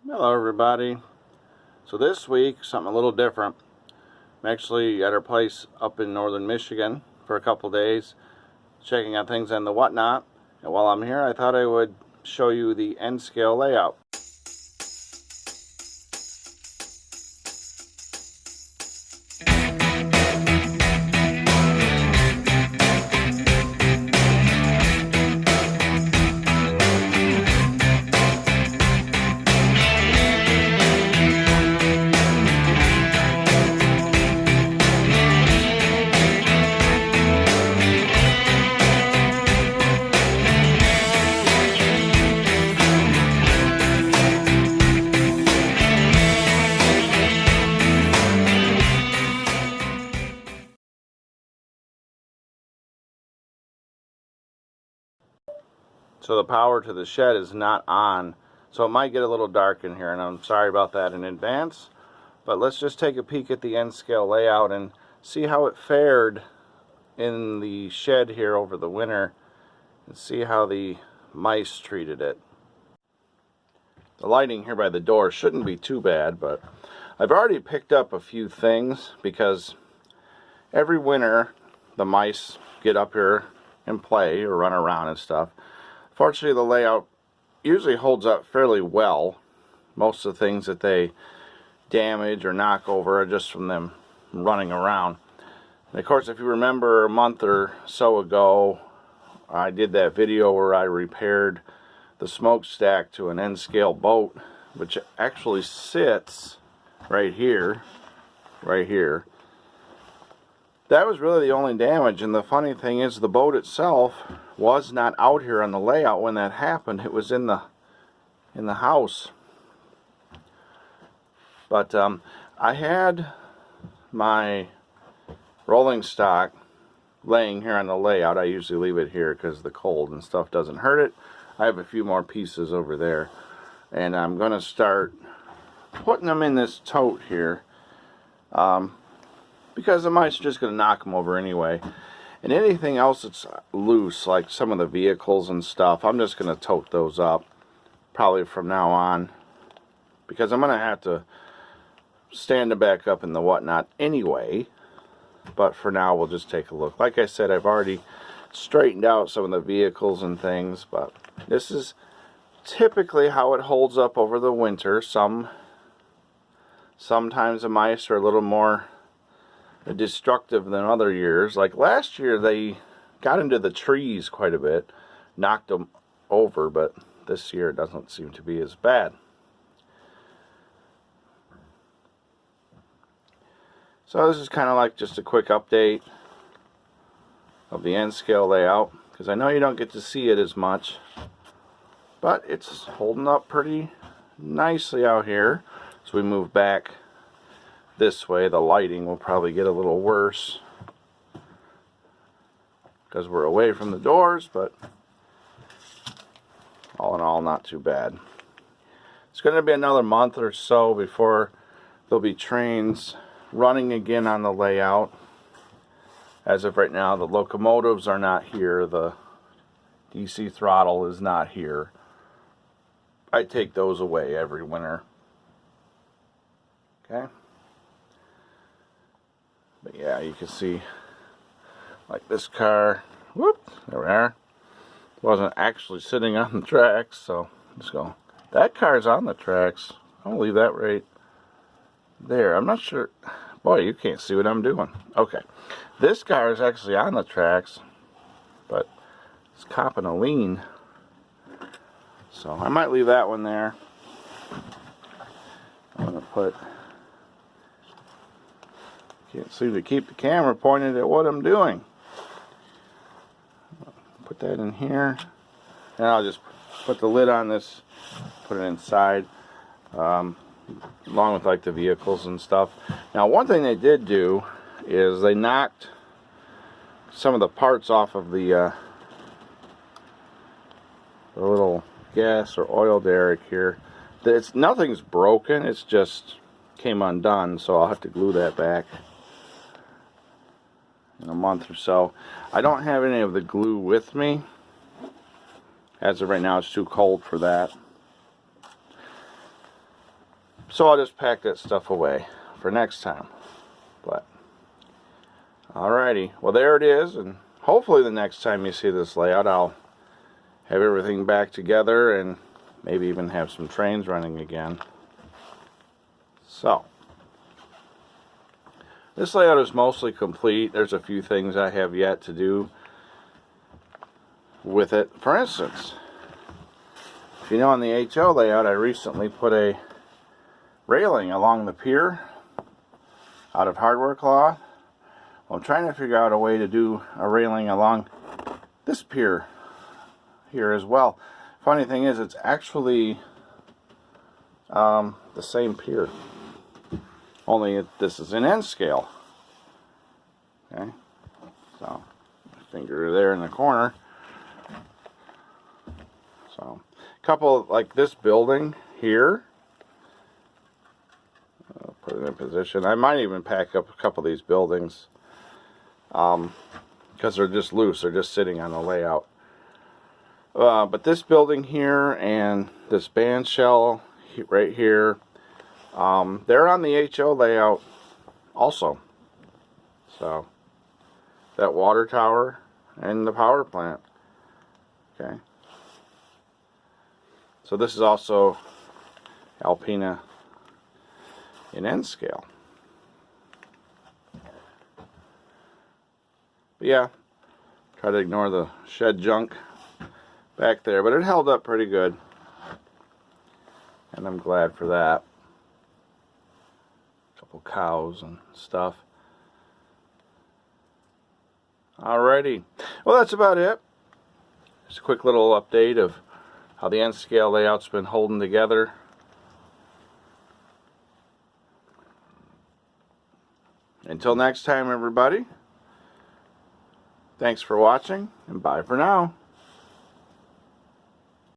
Hello everybody. So this week, something a little different. I'm actually at our place up in northern Michigan for a couple days, checking out things and the whatnot. And while I'm here, I thought I would show you the end scale layout. So the power to the shed is not on, so it might get a little dark in here, and I'm sorry about that in advance. But let's just take a peek at the end scale layout and see how it fared in the shed here over the winter, and see how the mice treated it. The lighting here by the door shouldn't be too bad, but I've already picked up a few things because every winter the mice get up here and play or run around and stuff. Fortunately, the layout usually holds up fairly well. Most of the things that they damage or knock over are just from them running around. And of course, if you remember a month or so ago, I did that video where I repaired the smokestack to an end scale boat, which actually sits right here. That was really the only damage, and the funny thing is the boat itself was not out here on the layout when that happened. It was in the house. But I had my rolling stock laying here on the layout. I usually leave it here because the cold and stuff doesn't hurt it. I have a few more pieces over there, and I'm going to start putting them in this tote here. Because the mice are just going to knock them over anyway. And anything else that's loose, like some of the vehicles and stuff, I'm just going to tote those up probably from now on, because I'm going to have to stand it back up and the whatnot anyway. But for now, we'll just take a look. Like I said, I've already straightened out some of the vehicles and things, but this is typically how it holds up over the winter. Sometimes the mice are a little more destructive than other years. Like last year, they got into the trees quite a bit, knocked them over, but this year it doesn't seem to be as bad. So this is kind of like just a quick update of the end scale layout, because I know you don't get to see it as much, but it's holding up pretty nicely out here. So we move back this way. The lighting will probably get a little worse because we're away from the doors, but all in all, not too bad. It's going to be another month or so before there'll be trains running again on the layout. As of right now, the locomotives are not here. The DC throttle is not here. I take those away every winter. Okay. But yeah, you can see, like this car, whoop, there we are, wasn't actually sitting on the tracks, so let's go. That car's on the tracks. I'll leave that right there. I'm not sure. Boy, you can't see what I'm doing. Okay. This car is actually on the tracks, but it's copping a lean. So I might leave that one there. I'm going to put... Can't seem to keep the camera pointed at what I'm doing. Put that in here. And I'll just put the lid on this, put it inside, along with like the vehicles and stuff. Now one thing they did do is they knocked some of the parts off of the little gas or oil derrick here. Nothing's broken, it's just came undone, so I'll have to glue that back in a month or so. I don't have any of the glue with me. As of right now, it's too cold for that. So I'll just pack that stuff away for next time. But alrighty, well there it is, and hopefully the next time you see this layout I'll have everything back together and maybe even have some trains running again. So this layout is mostly complete. There's a few things I have yet to do with it. For instance, if you know, on the HO layout I recently put a railing along the pier out of hardware cloth. Well, I'm trying to figure out a way to do a railing along this pier here as well. Funny thing is, it's actually the same pier, only this is an N scale. Okay, so my finger there in the corner. So a couple, like this building here, I'll put it in position. I might even pack up a couple of these buildings because they're just loose, they're just sitting on the layout. But this building here and this band shell right here, they're on the HO layout also. So that water tower and the power plant. Okay. So this is also Alpina in N scale. But yeah, try to ignore the shed junk back there, but it held up pretty good, and I'm glad for that. A couple cows and stuff. Alrighty, well that's about it. Just a quick little update of how the N scale layout's been holding together. Until next time, everybody, thanks for watching, and bye for now.